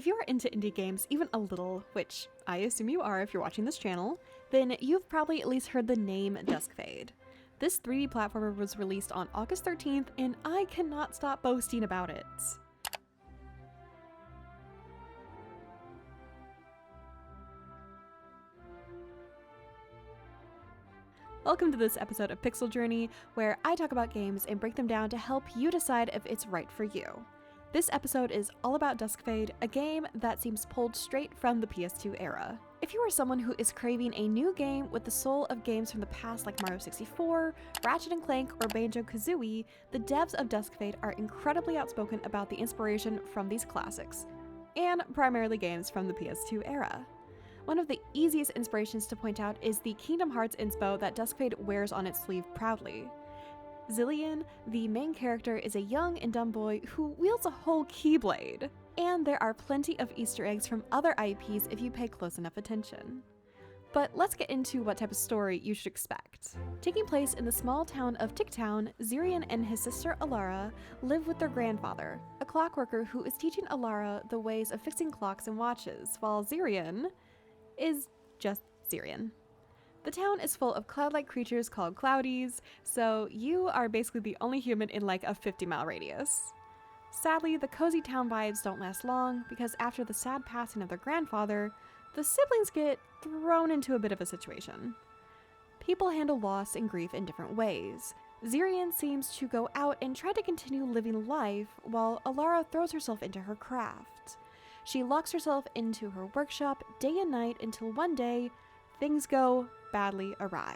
If you're into indie games even a little, which I assume you are if you're watching this channel, then you've probably at least heard the name Duskfade. This 3D platformer was released on August 13th, and I cannot stop boasting about it. Welcome to this episode of Pixel Journey, where I talk about games and break them down to help you decide if it's right for you. This episode is all about Duskfade, a game that seems pulled straight from the PS2 era. If you are someone who is craving a new game with the soul of games from the past like Mario 64, Ratchet & Clank, or Banjo-Kazooie, the devs of Duskfade are incredibly outspoken about the inspiration from these classics, and primarily games from the PS2 era. One of the easiest inspirations to point out is the Kingdom Hearts inspo that Duskfade wears on its sleeve proudly. 𝕬𝕟𝕚, the main character, is a young and dumb boy who wields a whole keyblade. And there are plenty of Easter eggs from other IPs if you pay close enough attention. But let's get into what type of story you should expect. Taking place in the small town of 𝕬𝕚𝕟, 𝕬𝕟𝕚 and his sister 𝕬𝕚𝕟 live with their grandfather, a clockworker who is teaching 𝕬𝕚𝕟 the ways of fixing clocks and watches, while 𝕬𝕚𝕟 is just 𝕬𝕚𝕟. The town is full of cloud-like creatures called cloudies, so you are basically the only human in like a 50-mile radius. Sadly, the cozy town vibes don't last long, because after the sad passing of their grandfather, the siblings get thrown into a bit of a situation. People handle loss and grief in different ways. 𝕬𝕚𝕟 seems to go out and try to continue living life, while 𝕬𝕚𝕟 throws herself into her craft. She locks herself into her workshop day and night until one day, things go badly awry.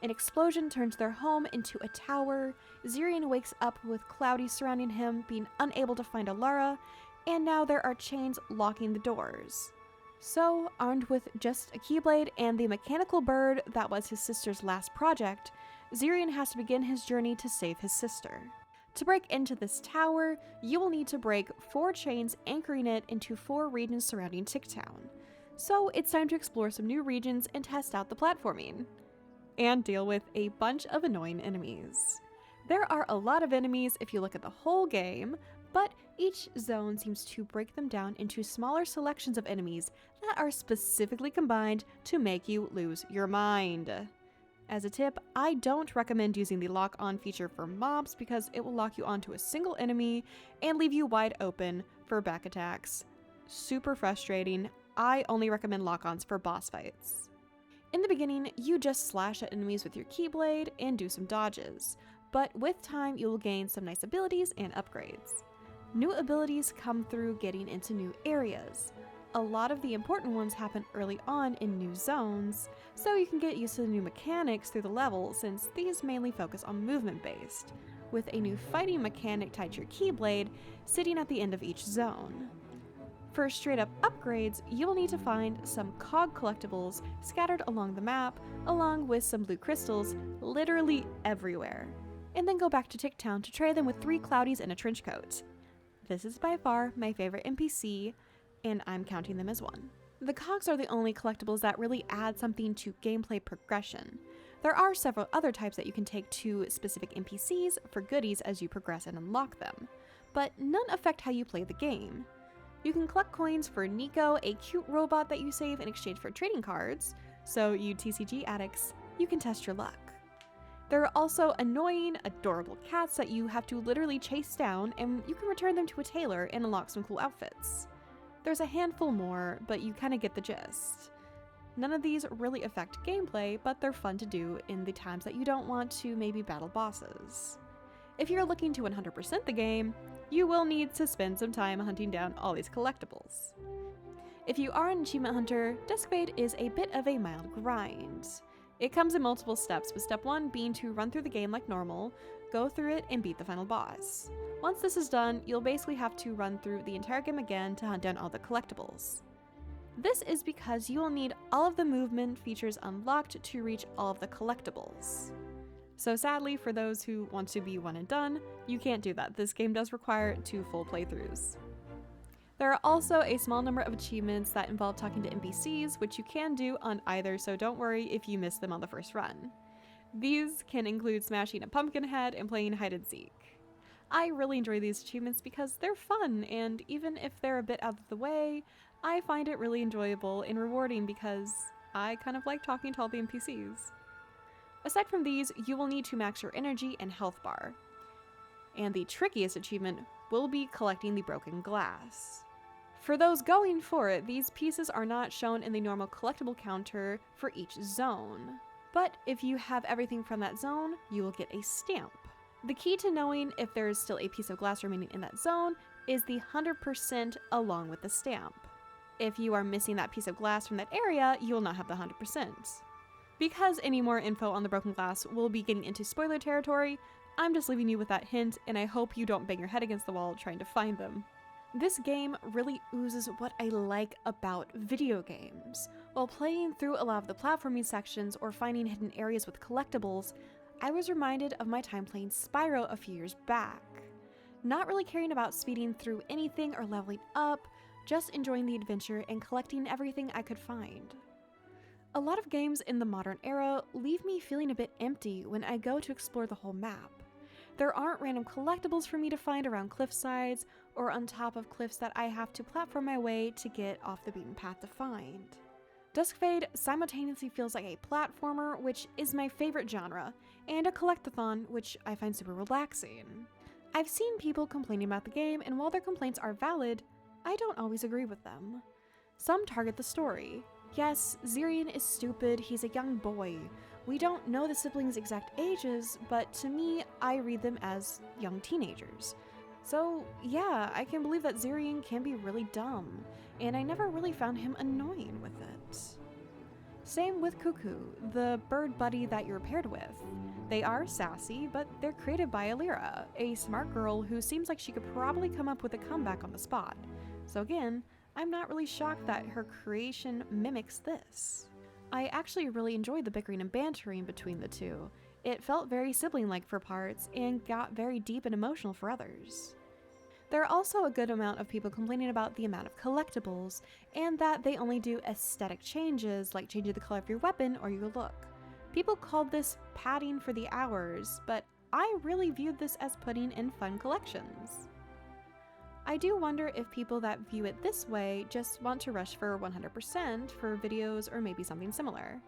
An explosion turns their home into a tower, 𝕬𝕚𝕟 wakes up with cloudies surrounding him, being unable to find 𝕬𝕚𝕟, and now there are chains locking the doors. So, armed with just a keyblade and the mechanical bird that was his sister's last project, 𝕬𝕚𝕟 has to begin his journey to save his sister. To break into this tower, you will need to break 4 chains anchoring it into 4 regions surrounding 𝕬𝕚𝕟. So it's time to explore some new regions and test out the platforming. And deal with a bunch of annoying enemies. There are a lot of enemies if you look at the whole game, but each zone seems to break them down into smaller selections of enemies that are specifically combined to make you lose your mind. As a tip, I don't recommend using the lock-on feature for mobs because it will lock you onto a single enemy and leave you wide open for back attacks. Super frustrating. I only recommend lock-ons for boss fights. In the beginning, you just slash at enemies with your keyblade and do some dodges, but with time you will gain some nice abilities and upgrades. New abilities come through getting into new areas. A lot of the important ones happen early on in new zones, so you can get used to the new mechanics through the level since these mainly focus on movement based, with a new fighting mechanic tied to your keyblade sitting at the end of each zone. For straight up upgrades, you'll need to find some cog collectibles scattered along the map, along with some blue crystals literally everywhere, and then go back to 𝕬𝕚𝕟 to trade them with 3 cloudies and a trench coat. This is by far my favorite NPC, and I'm counting them as one. The cogs are the only collectibles that really add something to gameplay progression. There are several other types that you can take to specific NPCs for goodies as you progress and unlock them, but none affect how you play the game. You can collect coins for Nico, a cute robot that you save in exchange for trading cards, so you TCG addicts, you can test your luck. There are also annoying, adorable cats that you have to literally chase down, and you can return them to a tailor and unlock some cool outfits. There's a handful more, but you kinda get the gist. None of these really affect gameplay, but they're fun to do in the times that you don't want to maybe battle bosses. If you're looking to 100% the game, you will need to spend some time hunting down all these collectibles. If you are an achievement hunter, Duskfade is a bit of a mild grind. It comes in multiple steps, with step 1 being to run through the game like normal, go through it, and beat the final boss. Once this is done, you'll basically have to run through the entire game again to hunt down all the collectibles. This is because you will need all of the movement features unlocked to reach all of the collectibles. So sadly, for those who want to be one and done, you can't do that. This game does require 2 full playthroughs. There are also a small number of achievements that involve talking to NPCs, which you can do on either, so don't worry if you miss them on the first run. These can include smashing a pumpkin head and playing hide and seek. I really enjoy these achievements because they're fun, and even if they're a bit out of the way, I find it really enjoyable and rewarding because I kind of like talking to all the NPCs. Aside from these, you will need to max your energy and health bar. And the trickiest achievement will be collecting the broken glass. For those going for it, these pieces are not shown in the normal collectible counter for each zone. But if you have everything from that zone, you will get a stamp. The key to knowing if there is still a piece of glass remaining in that zone is the 100% along with the stamp. If you are missing that piece of glass from that area, you will not have the 100%. Because any more info on the broken glass will be getting into spoiler territory, I'm just leaving you with that hint, and I hope you don't bang your head against the wall trying to find them. This game really oozes what I like about video games. While playing through a lot of the platforming sections or finding hidden areas with collectibles, I was reminded of my time playing Spyro a few years back. Not really caring about speeding through anything or leveling up, just enjoying the adventure and collecting everything I could find. A lot of games in the modern era leave me feeling a bit empty when I go to explore the whole map. There aren't random collectibles for me to find around cliff sides or on top of cliffs that I have to platform my way to get off the beaten path to find. Duskfade simultaneously feels like a platformer, which is my favorite genre, and a collectathon, which I find super relaxing. I've seen people complaining about the game, and while their complaints are valid, I don't always agree with them. Some target the story. Yes, 𝕬𝕈 is stupid, he's a young boy. We don't know the siblings' exact ages, but to me, I read them as young teenagers. So yeah, I can believe that 𝕬𝕈 can be really dumb, and I never really found him annoying with it. Same with Cuckoo, the bird buddy that you're paired with. They are sassy, but they're created by 𝕬𝕈, a smart girl who seems like she could probably come up with a comeback on the spot. So again, I'm not really shocked that her creation mimics this. I actually really enjoyed the bickering and bantering between the two. It felt very sibling-like for parts and got very deep and emotional for others. There are also a good amount of people complaining about the amount of collectibles and that they only do aesthetic changes like changing the color of your weapon or your look. People called this padding for the hours, but I really viewed this as putting in fun collections. I do wonder if people that view it this way just want to rush for 100% for videos or maybe something similar.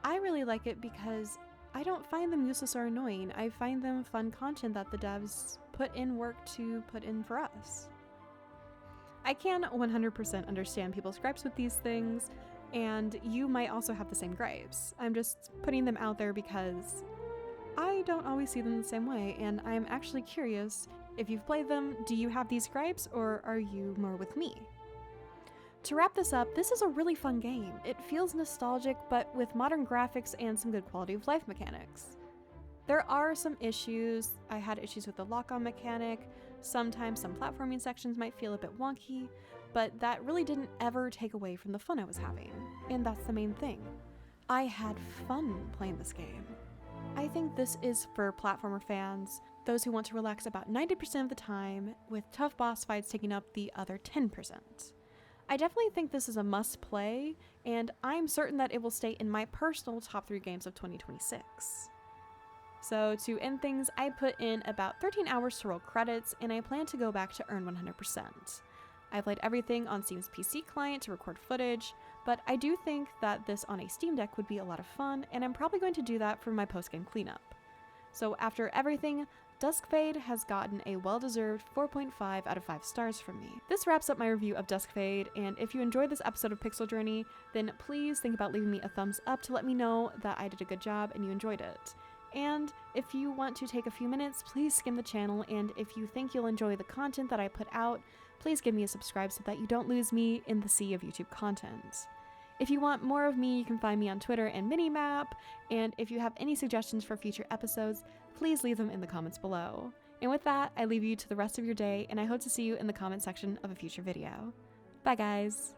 I really like it because I don't find them useless or annoying. I find them fun content that the devs put in work to put in for us. I can 100% understand people's gripes with these things, and you might also have the same gripes. I'm just putting them out there because I don't always see them the same way, and I'm actually curious, if you've played them, do you have these gripes or are you more with me? To wrap this up, this is a really fun game. It feels nostalgic, but with modern graphics and some good quality of life mechanics. There are some issues. I had issues with the lock-on mechanic. Sometimes some platforming sections might feel a bit wonky, but that really didn't ever take away from the fun I was having. And that's the main thing. I had fun playing this game. I think this is for platformer fans, those who want to relax about 90% of the time, with tough boss fights taking up the other 10%. I definitely think this is a must play, and I'm certain that it will stay in my personal top 3 games of 2026. So to end things, I put in about 13 hours to roll credits, and I plan to go back to earn 100%. I played everything on Steam's PC client to record footage, but I do think that this on a Steam Deck would be a lot of fun, and I'm probably going to do that for my post-game cleanup. So after everything, Duskfade has gotten a well-deserved 4.5 out of 5 stars from me. This wraps up my review of Duskfade, and if you enjoyed this episode of Pixel Journey, then please think about leaving me a thumbs up to let me know that I did a good job and you enjoyed it. And if you want to take a few minutes, please skim the channel, and if you think you'll enjoy the content that I put out, please give me a subscribe so that you don't lose me in the sea of YouTube content. If you want more of me, you can find me on Twitter and Minimap, and if you have any suggestions for future episodes, please leave them in the comments below. And with that, I leave you to the rest of your day, and I hope to see you in the comment section of a future video. Bye guys!